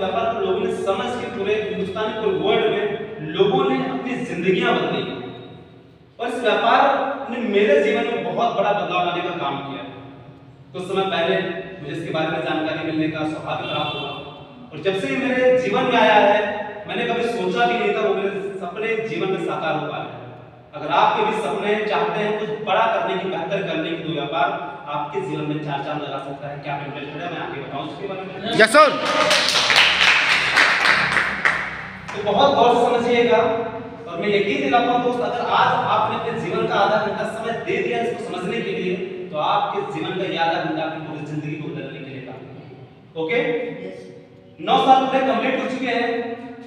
व्यापार को लोगों ने समझ के पूरे हिंदुस्तान पूरे वर्ल्ड में लोगों ने अपनी जिंदगियां बदली और इस व्यापार ने मेरे जीवन में बहुत बड़ा बदलाव लाने का काम किया। कुछ समय पहले मुझे इसके बारे में जानकारी मिलने का सौभाग्य प्राप्त हुआ और जब से ये मेरे जीवन में आया है मैंने कभी सोचा भी नहीं था वो मेरे सपने जीवन में साकार हो पा रहे हैं। अगर आपके भी सपने चाहते हैं कुछ बड़ा करने की, बेहतर करने की, तो व्यापार आपके जीवन में चार चांद लगा सकता है। क्या आप इंटरेस्टेड है? मैं आगे बताऊं उसके बारे में। Yes sir. तो बहुत गौर से समझिएगा और मैं यकीन दिलाता हूं दोस्त, अगर आज आपने अपने जीवन का आधा घंटा समय दे दिया इसको समझने के लिए तो आपके जीवन का यह आधा घंटा आपकी पूरी जिंदगी को बदलने के लिए काम। ओके, 9 साल पूरे कंप्लीट हो चुके हैं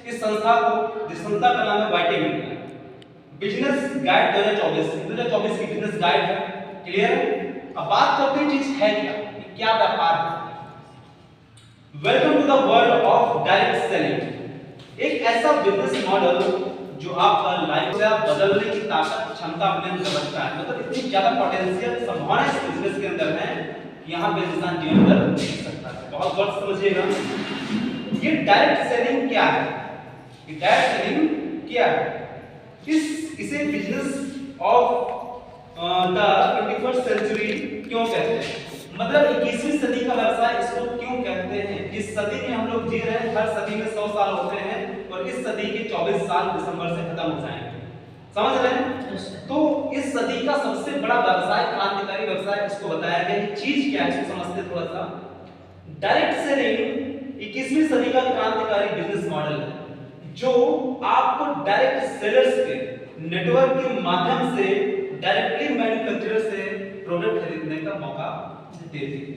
इस संस्था को, जिस संस्था का नाम है वाईटी मीडिया बिजनेस गाइड 2024 की बिजनेस गाइड है। क्लियर? अब बात करते हैं चीज है क्या व्यापार है। Welcome to the world of direct selling, एक ऐसा बिजनेस मॉडल जो आपका लाइफ को बदलने की ताकत, क्षमता अपने अंदर रखता है। मतलब इतनी ज्यादा पोटेंशियल संभावना इस बिजनेस के अंदर है कि यहाँ पे इंसान जीवन भर जी सकता है। बहुत गौर से समझिएगा। ये डायरेक्ट सेलिंग क्या है? ये डायरेक्ट सेलिंग क्या है? इसे business of the 21st century क्यों कहते हैं? मतलब 21वीं सदी का व्यवसाय इसको क्यों कहते हैं? इस सदी में हम लोग जी रहे हैं, हर सदी में 100 साल होते हैं और इस सदी के 24 साल दिसंबर से खत्म हो जाएंगे। समझ रहे हैं? तो इस सदी का सबसे बड़ा व्यवसाय, क्रांतिकारी व्यवसाय इसको बताया गया है। चीज क्या है इसको समझते थोड़ा सा। डायरेक्ट सेलिंग 21वीं सदी का क्रांतिकारी बिजनेस मॉडल है जो आपको डायरेक्ट सेलर्स के नेटवर्क के माध्यम से डायरेक्टली मैन्युफैक्चरर से प्रोडक्ट खरीदने का मौका देती है।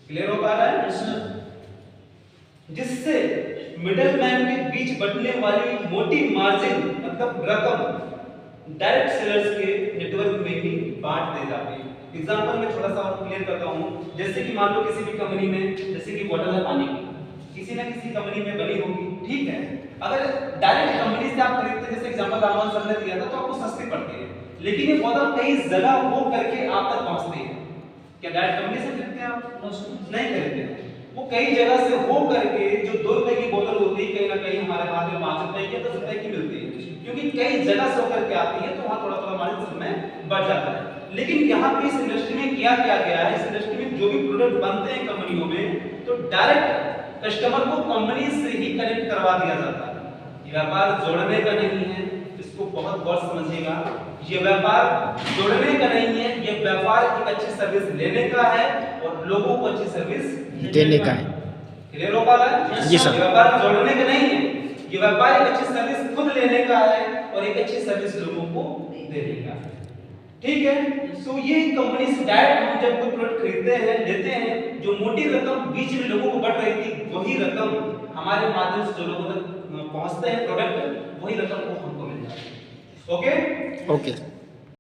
क्लियर हो पा रहा है? जिससे मिडलमैन के बीच बटने वाली मोटी मार्जिन मतलब रकम डायरेक्ट सेलर्स के नेटवर्क में ही बांट दी जाती है। एग्जांपल में थोड़ा सा और क्लियर करता हूं। जैसे कि मान लो किसी भी कंपनी में, जैसे कि बोतल है पानी की, किसी ना किसी कंपनी में बनी होगी, ठीक है। अगर डायरेक्ट कंपनी से आप खरीदते, जैसे एग्जांपल रामन सर ने दिया था, तो आपको सस्ती पड़ती है, लेकिन ये बोतल कई जगह हो करके आप तक पहुंचती है। क्या डायरेक्ट कंपनी से खरीदते हैं आप? नहीं खरीदते हैं। वो कई जगह से हो करके जो 2 रुपए की बोतल होती है कहीं ना कहीं हमारे हाथ में 5 रुपए की, 10 रुपए की मिलती है, क्योंकि कई जगह से होकर के आती है, तो वहां थोड़ा थोड़ा मार्जिन समय बढ़ जाता है। लेकिन यहाँ पे इस इंडस्ट्री में क्या किया गया है, इस इंडस्ट्री में जो भी प्रोडक्ट बनते हैं कंपनियों में, तो डायरेक्ट कस्टमर को कंपनी से ही कनेक्ट करवा दिया जाता है। ये व्यापार जोड़ने का नहीं है, इसको बहुत गौर से समझिएगा। ये व्यापार जोड़ने का नहीं है, ये व्यापार एक अच्छी सर्विस लेने का है और लोगों को अच्छी सर्विस देने का है। क्लियर हो पा रहा है? जी सर। ये व्यापार जोड़ने का नहीं है, ये व्यापार एक अच्छी सर्विस खुद लेने का है और एक अच्छी सर्विस लोगों को देने का है। ठीक है? तो ये कंपनी से डायरेक्ट हम जब कोई प्रोडक्ट खरीदते हैं, लेते हैं, जो मोटी रकम बीच में लोगों को बढ़ रही थी, वही रकम हमारे माध्यम से जो लोगों तक पहुंचते हैं प्रोडक्ट, वही रकम को हमको मिल जाती है। ओके? ओके।